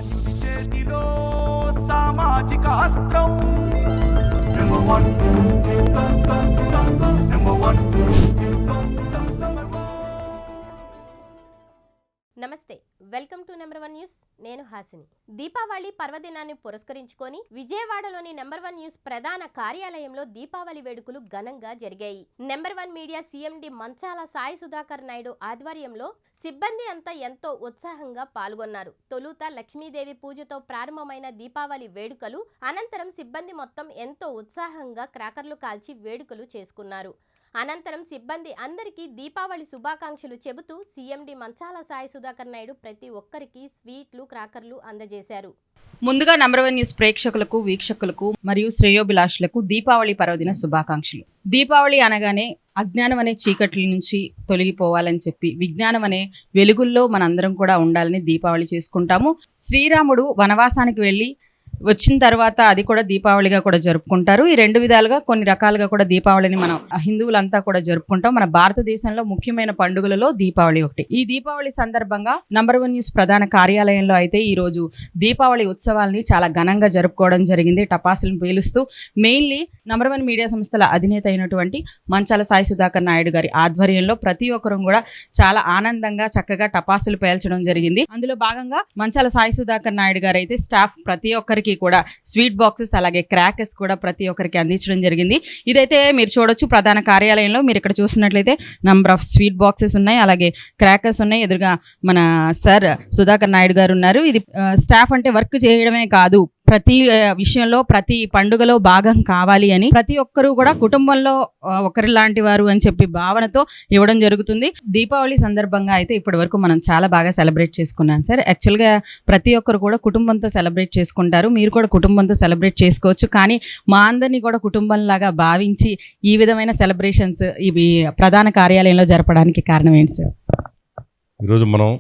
సామాన్యుడి చేతిలో సామాజిక అస్త్రం నమస్తే, వెల్కమ్ టు నెంబర్ 1 న్యూస్. నేను హాసిని. దీపావళి పర్వదినాన్ని పురస్కరించుకొని విజయవాడలోని నెంబర్ 1 న్యూస్ ప్రధాన కార్యాలయంలో దీపావళి వేడుకలు ఘనంగా జరిగాయి. నెంబర్ 1 మీడియా సీఎండి మంచాల సాయి సుధాకర్ నాయుడు ఆధ్వర్యంలో సిబ్బంది అంతా ఎంతో ఉత్సాహంగా పాల్గొన్నారు. తొలుత లక్ష్మీదేవి పూజతో ప్రారంభమైన దీపావళి వేడుకలు అనంతరం సిబ్బంది మొత్తం ఎంతో ఉత్సాహంగా క్రాకర్లు కాల్చి వేడుకలు చేసుకున్నారు. అనంతరం సిబ్బంది అందరికీ దీపావళి శుభాకాంక్షలు చెబుతూ సీఎండి మంచాల సాయి సుధాకర్ నాయుడు ప్రతి ఒక్కరికి స్వీట్లు, క్రాకర్లు అందజేశారు. ముందుగా నెంబర్ 1 న్యూస్ ప్రేక్షకులకు, వీక్షకులకు మరియు శ్రేయోభిలాషులకు దీపావళి పర్వదిన శుభాకాంక్షలు. దీపావళి అనగానే అజ్ఞానం అనే చీకట్ల నుంచి తొలగిపోవాలని చెప్పి విజ్ఞానం అనే వెలుగుల్లో మనందరం కూడా ఉండాలని దీపావళి చేసుకుంటాము. శ్రీరాముడు వనవాసానికి వెళ్ళి వచ్చిన తర్వాత అది కూడా దీపావళిగా కూడా జరుపుకుంటారు. ఈ రెండు విధాలుగా కొన్ని రకాలుగా కూడా దీపావళిని మనం హిందువులంతా కూడా జరుపుకుంటాం. మన భారతదేశంలో ముఖ్యమైన పండుగలలో దీపావళి ఒకటి. ఈ దీపావళి సందర్భంగా నెంబర్ 1 న్యూస్ ప్రధాన కార్యాలయంలో అయితే ఈ రోజు దీపావళి ఉత్సవాల్ని చాలా ఘనంగా జరుపుకోవడం జరిగింది. టపాసులను పేలుస్తూ మెయిన్లీ నెంబర్ 1 మీడియా సంస్థల అధినేత అయినటువంటి మంచాల సాయి సుధాకర్ నాయుడు గారి ఆధ్వర్యంలో ప్రతి ఒక్కరూ కూడా చాలా ఆనందంగా చక్కగా టపాసులు పేల్చడం జరిగింది. అందులో భాగంగా మంచాల సాయి సుధాకర్ నాయుడు గారు అయితే స్టాఫ్ ప్రతి ఒక్కరికి కూడా స్వీట్ బాక్సెస్ అలాగే క్రాకర్స్ కూడా ప్రతి ఒక్కరికి అందించడం జరిగింది. ఇదైతే మీరు చూడొచ్చు ప్రధాన కార్యాలయంలో. మీరు ఇక్కడ చూసినట్లయితే నంబర్ ఆఫ్ స్వీట్ బాక్సెస్ ఉన్నాయి, అలాగే క్రాకర్స్ ఉన్నాయి. ఎదురుగా మన సార్ సుధాకర్ నాయుడు గారు ఉన్నారు. ఇది స్టాఫ్ అంటే వర్క్ చేయడమే కాదు, ప్రతి విషయంలో ప్రతి పండుగలో భాగం కావాలి అని ప్రతి ఒక్కరూ కూడా కుటుంబంలో ఒకరి లాంటి వారు అని చెప్పి భావనతో ఇవ్వడం జరుగుతుంది. దీపావళి సందర్భంగా అయితే ఇప్పటి వరకు మనం చాలా బాగా సెలబ్రేట్ చేసుకున్నాం సార్. యాక్చువల్గా ప్రతి ఒక్కరు కూడా కుటుంబంతో సెలబ్రేట్ చేసుకుంటారు. మీరు కూడా కుటుంబంతో సెలబ్రేట్ చేసుకోవచ్చు. కానీ మా అందరినీ కూడా కుటుంబంలాగా భావించి ఈ విధమైన సెలబ్రేషన్స్ ఇవి ప్రధాన కార్యాలయంలో జరపడానికి కారణం ఏంటి సార్? ఈరోజు మనం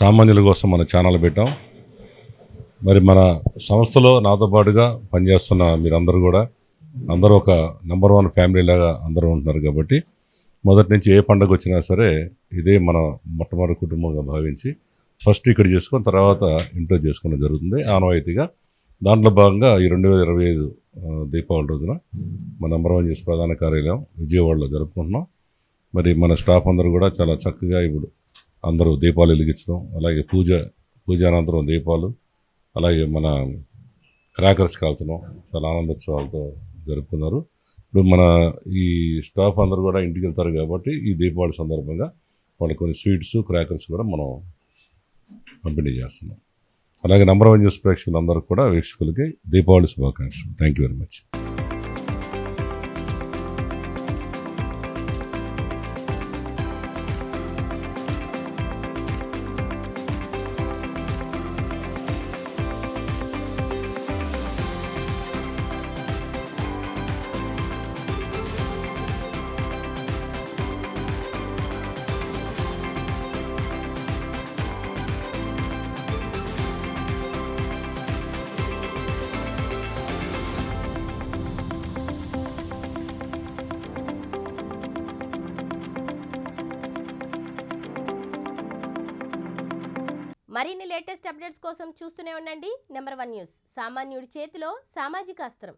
సామాన్యుల కోసం మన ఛానల్ పెట్టాం. మరి మన సంస్థలో నాతో పాటుగా పనిచేస్తున్న మీరందరూ కూడా అందరూ ఒక నెంబర్ 1 ఫ్యామిలీ లాగా అందరూ ఉంటున్నారు. కాబట్టి మొదటి నుంచి ఏ పండుగ వచ్చినా సరే ఇదే మన మొట్టమొదటి కుటుంబంగా భావించి ఫస్ట్ ఇక్కడ చేసుకొని తర్వాత ఇంట్లో చేసుకోవడం జరుగుతుంది ఆనవాయితీగా. దాంట్లో భాగంగా ఈ 2025 దీపావళి రోజున మన నెంబర్ 1 న్యూస్ ప్రధాన కార్యాలయం విజయవాడలో జరుపుకుంటున్నాం. మరి మన స్టాఫ్ అందరూ కూడా చాలా చక్కగా ఇప్పుడు అందరూ దీపాలు వెలిగించడం, అలాగే పూజ అనంతరం దీపాలు, అలాగే మన క్రాకర్స్ కాల్చడం చాలా ఆనందోత్సవాలతో జరుపుకున్నారు. ఇప్పుడు మన ఈ స్టాఫ్ అందరూ కూడా ఇంటికి వెళ్తారు కాబట్టి ఈ దీపావళి సందర్భంగా వాళ్ళకి కొన్ని స్వీట్స్, క్రాకర్స్ కూడా మనం పంపిణీ చేస్తున్నాం. అలాగే నెంబర్ 1 న్యూస్ ప్రేక్షకులందరూ కూడా వీక్షకులకి దీపావళి శుభాకాంక్షలు. Thank you very much. మరిన్ని లేటెస్ట్ అప్డేట్స్ కోసం చూస్తూనే ఉండండి నెంబర్ 1 న్యూస్. సామాన్యుడి చేతిలో సామాజిక అస్త్రం.